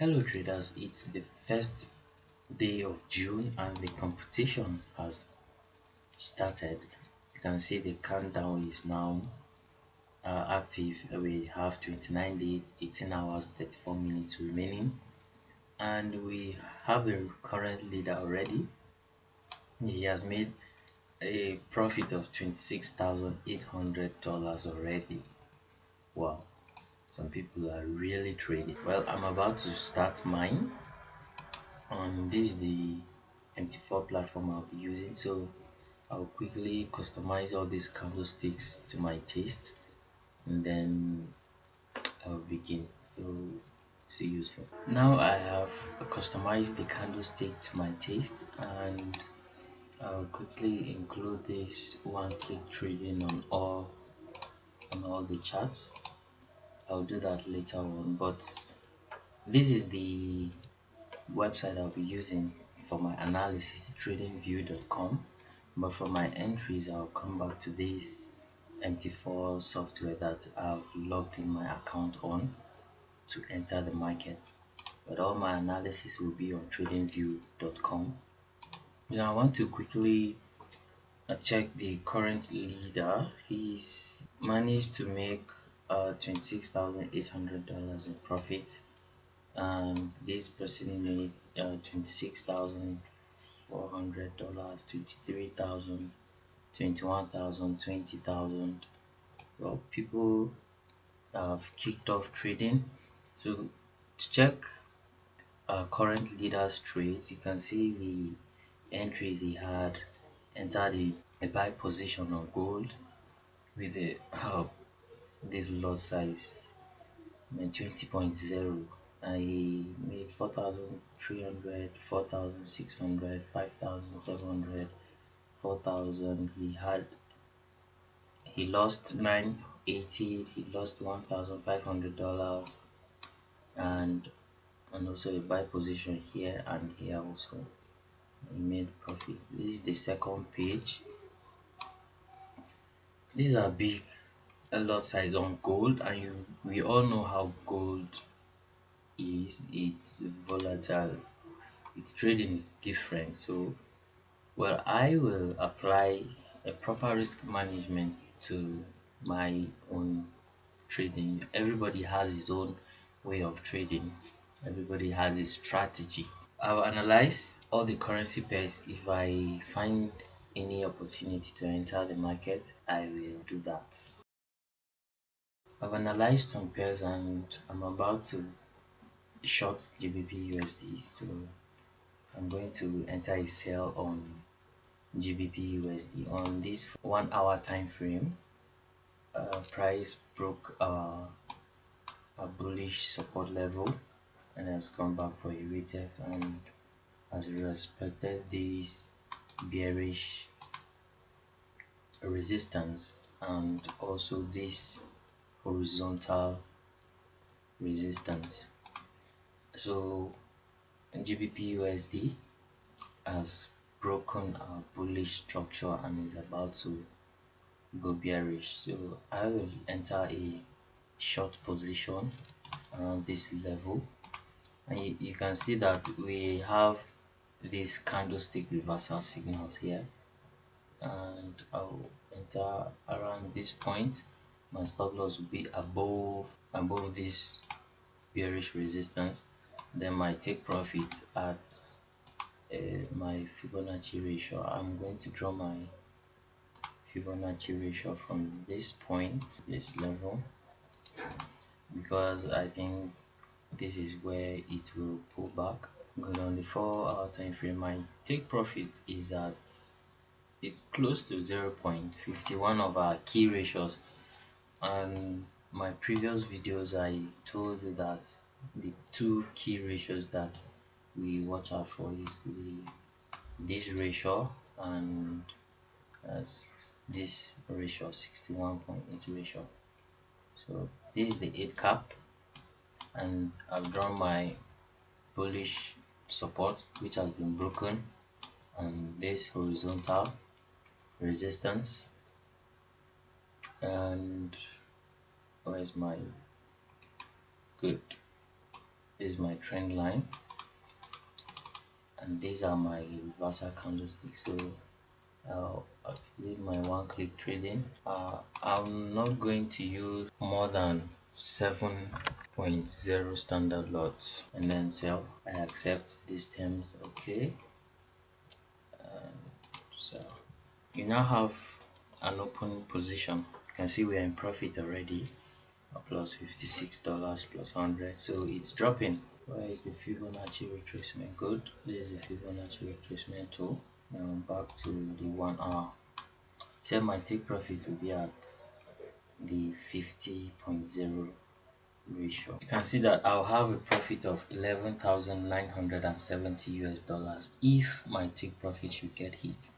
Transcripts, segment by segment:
Hello traders, it's the first day of June and the competition has started. You can see the countdown is now active. We have 29 days, 18 hours, 34 minutes remaining, and we have a current leader already. He has made a profit of $26,800 already. Wow, some people are really trading. Well, I'm about to start mine. This is the MT4 platform I'll be using, so I'll quickly customize all these candlesticks to my taste and then I'll begin. So see you soon. Now I have customized the candlestick to my taste, and I'll quickly include this one-click trading on all the charts. I'll do that later on, but this is the website I'll be using for my analysis, tradingview.com. But for my entries, I'll come back to this MT4 software that I've logged in my account on to enter the market. But all my analysis will be on tradingview.com. Now I want to quickly check the current leader. He's managed to make $26,800 in profit. This person made $26,400, 23,000, 21,000, 20,000. Well, people have kicked off trading. So to check current leaders trades, you can see the entries he had entered a buy position on gold with a this lot size 20.0. I made 4,300, 4,600, 5,700, 4,000. He lost 980. He lost $1,500, and also a buy position here and here also. He made profit. This is the second page. These are big a lot size on gold, and we all know how gold is. It's volatile, its trading is different. So well, I will apply a proper risk management to my own trading. Everybody has his own way of trading, everybody has his strategy. I'll analyze all the currency pairs. If I find any opportunity to enter the market, I will do that. I've analyzed some pairs and I'm about to short GBP USD, so I'm going to enter a sell on GBP USD on this 1 hour time frame. Price broke a bullish support level and has come back for a retest and has respected this bearish resistance and also this horizontal resistance. So GBP USD has broken a bullish structure and is about to go bearish, so I will enter a short position around this level, and you can see that we have these candlestick reversal signals here, and I'll enter around this point. My stop loss will be above this bearish resistance, then my take profit at my Fibonacci ratio. I'm going to draw my Fibonacci ratio from this point, this level, because I think this is where it will pull back. Good. On the 4 hour time frame, my take profit is close to 0.51 of our key ratios, and my previous videos I told you that the two key ratios that we watch out for is this ratio and this ratio, 61.8 ratio. So this is the 8 cap, and I've drawn my bullish support which has been broken, and this horizontal resistance, and where's my good This is my trend line, and these are my reversal candlesticks. So I'll activate my one-click trading. I'm not going to use more than 7.0 standard lots and then sell. I accept these terms. Okay. So you now have an open position. You can see we're in profit already, plus $56 plus 100. So it's dropping. Where is the Fibonacci retracement? Good. This is the Fibonacci retracement tool. Now back to the 1 hour. So my take profit will be at the 50.0 ratio. You can see that I'll have a profit of 11,970 US dollars if my take profit should get hit.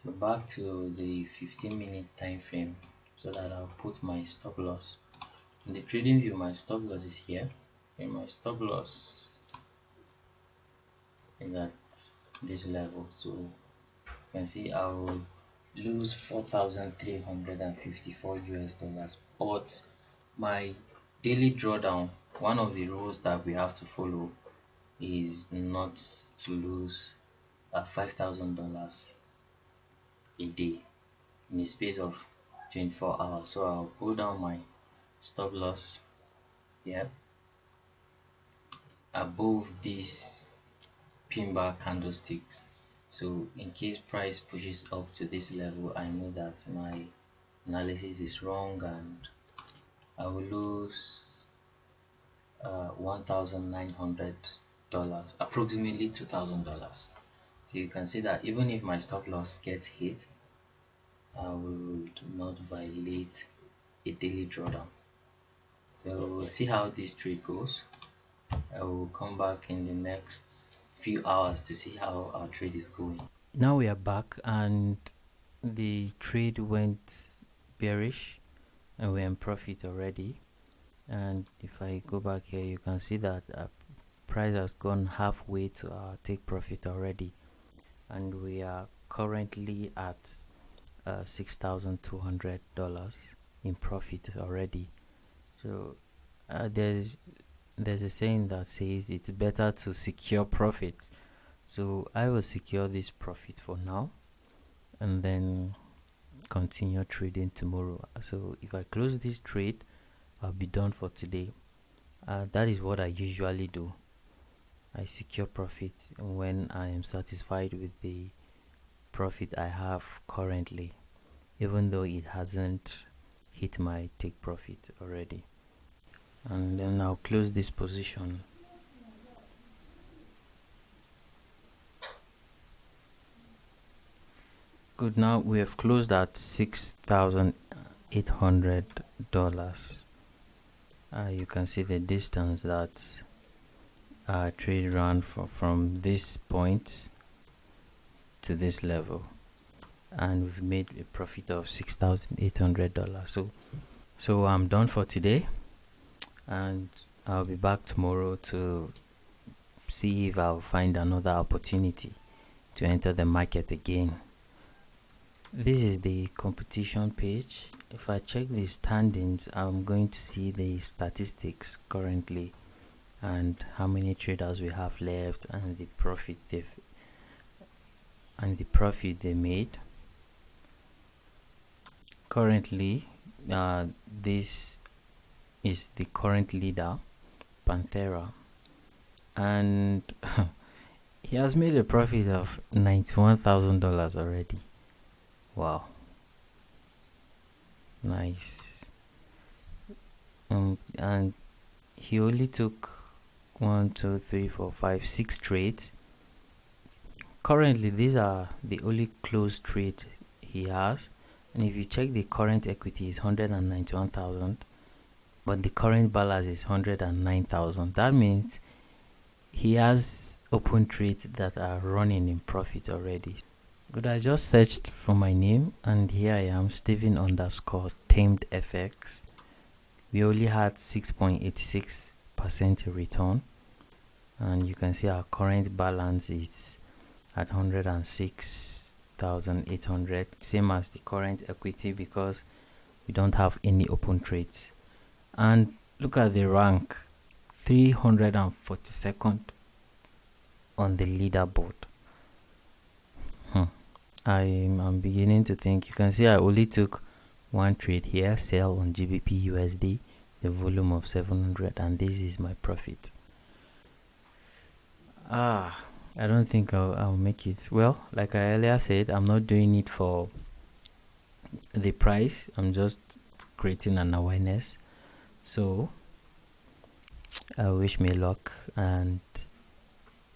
So back to the 15 minutes time frame, so that I'll put my stop loss. In the trading view, my stop loss is here, and my stop loss is at this level. So you can see I will lose 4,354 US dollars. But my daily drawdown, one of the rules that we have to follow is not to lose $5,000 a day in the space of 24 hours. So I'll pull down my stop loss here above these pin bar candlesticks. So in case price pushes up to this level, I know that my analysis is wrong and I will lose $1,900, approximately $2,000. So you can see that even if my stop loss gets hit, I will not violate a daily drawdown. So we'll see how this trade goes. I will come back in the next few hours to see how our trade is going. Now we are back and the trade went bearish and we're in profit already. And if I go back here, you can see that price has gone halfway to our take profit already, and we are currently at $6,200 in profit already. So there's a saying that says it's better to secure profits. So I will secure this profit for now and then continue trading tomorrow. So if I close this trade, I'll be done for today. That is what I usually do. I secure profit when I am satisfied with the profit I have currently, even though it hasn't hit my take profit already. And then I'll close this position. Good, now we have closed at $6,800. You can see the distance that trade ran from this point to this level, and we've made a profit of $6,800. So I'm done for today, and I'll be back tomorrow to see if I'll find another opportunity to enter the market again. This is the competition page. If I check the standings, I'm going to see the statistics currently and how many traders we have left and the profit they made. Currently, this is the current leader, Panthera, and he has made a profit of $91,000 already. Wow, nice. And he only took 1, 2, 3, 4, 5, 6 trades. Currently, these are the only closed trade he has. And if you check, the current equity is 191,000, but the current balance is 109,000. That means he has open trades that are running in profit already. Good, I just searched for my name and here I am, Steven underscore tamed FX. We only had 6.86% return, and you can see our current balance is at 106,800, same as the current equity, because we don't have any open trades. And look at the rank, 342nd on the leaderboard. I'm beginning to think. You can see I only took one trade here, sell on GBP USD, the volume of 700, and this is my profit. I don't think I'll make it. Well, like I earlier said, I'm not doing it for the price. I'm just creating an awareness. So I wish me luck, and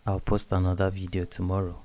I'll post another video tomorrow.